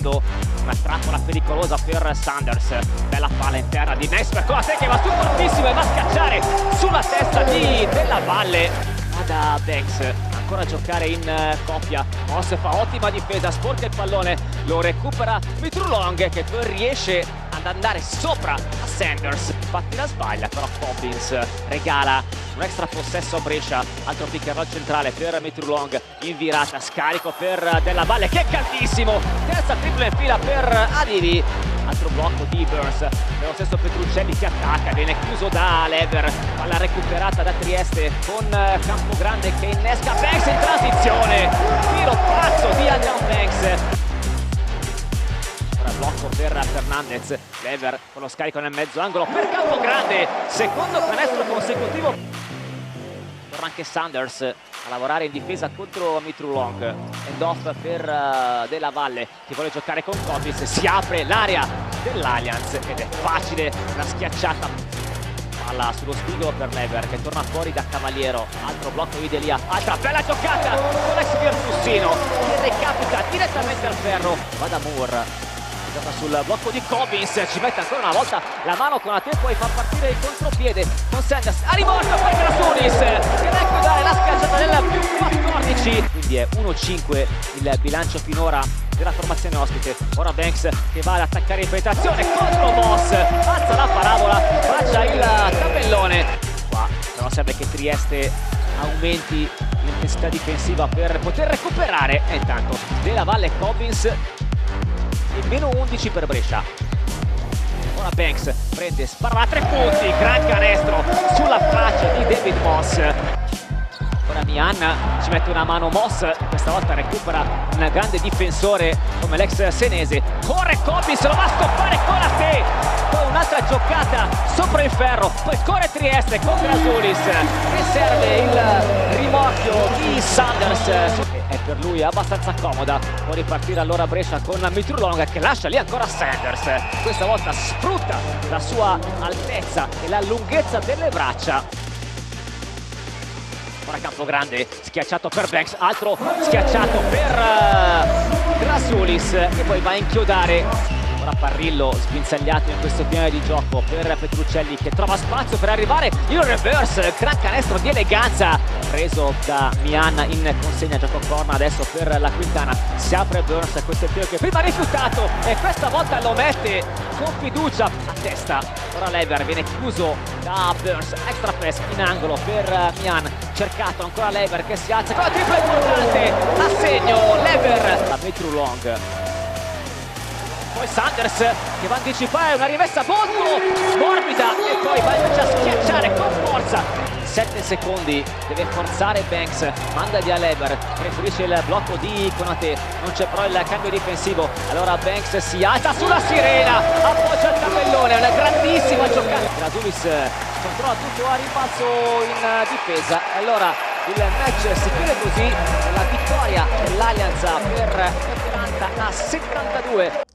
creando una trappola pericolosa per Sanders. Bella palla interna di Nesper con la che va su fortissimo e va a scacciare sulla testa di Della Valle. Da Banks ancora a giocare in coppia. Moss fa ottima difesa, sporca il pallone, lo recupera Mitrulong che poi riesce ad andare sopra a Sanders. Infatti la sbaglia, però Cobbins regala un extra possesso a Brescia. Altro pick and roll centrale per Mitrulong in virata, scarico per Della Valle che è caldissimo. Terza tripla in fila per Adivi. Altro blocco di Burns, nello stesso Petruccelli che attacca, viene chiuso da Lever, palla recuperata da Trieste con Campogrande che innesca Banks in transizione, tiro pazzo di Adrian Banks. Ora blocco per Fernandez, Lever con lo scarico nel mezzo angolo per Campogrande, secondo canestro consecutivo. Torna anche Sanders a lavorare in difesa contro Mitrulong. End off per Della Valle che vuole giocare con Cobbins, si apre l'area dell'Allianz ed è facile la schiacciata. Palla sullo spigolo per Lever che torna fuori da Cavaliero. Altro blocco di Delia, altra bella giocata con l'ex Virtussino che recapita direttamente al ferro. Va da Moore, gioca sul blocco di Cobbins, ci mette ancora una volta la mano con la tempo e fa partire il contropiede con Sanders a rimorchio per Grasulis che va a chiudere la schiacciata del più 14. Quindi è 1-5 il bilancio finora della formazione ospite. Ora Banks che va ad attaccare in penetrazione contro Moss, alza la parabola, faccia il tabellone. Qua però serve che Trieste aumenti l'intensità difensiva per poter recuperare. E intanto Della Valle e Cobbins in meno 11 per Brescia. Ora Banks prende, spara a 3 punti, gran canestro sulla faccia di David Moss. Ora Mian ci mette una mano Moss, questa volta recupera un grande difensore come l'ex senese. Corre Cobbins, lo va a stoppare con la te. Poi un'altra giocata sopra il ferro, poi corre Trieste con Grasulis e serve il rimorchio di Sanders. È per lui abbastanza comoda. Può ripartire allora Brescia con Mitrulong che lascia lì ancora Sanders. Questa volta sfrutta la sua altezza e la lunghezza delle braccia. Ora Campogrande schiacciato per Banks, altro schiacciato per Grasulis che poi va a inchiodare. Ora Parrillo sguinzagliato in questo finale di gioco per Petruccelli che trova spazio per arrivare il reverse, gran canestro di eleganza preso da Mian in consegna, gioco corner adesso per la Quintana. Si apre Burns, questo è il tiro che prima ha rifiutato e questa volta lo mette con fiducia a testa. Ora Lever viene chiuso da Burns, extra press in angolo per Mian, cercato ancora Lever che si alza con la tripla importante a segno Lever da Mitrulong. Poi Sanders che va a anticipare una rimessa molto morbida e poi va invece a schiacciare con forza. 7 secondi, deve forzare Banks, manda via Lever, preferisce il blocco di Konate, non c'è però il cambio difensivo. Allora Banks si alza sulla sirena, appoggia il tabellone, una grandissima giocata. Grasulis controlla tutto a rimbalzo in difesa. Allora il match si chiude così, la vittoria dell'Allianz per 80-72.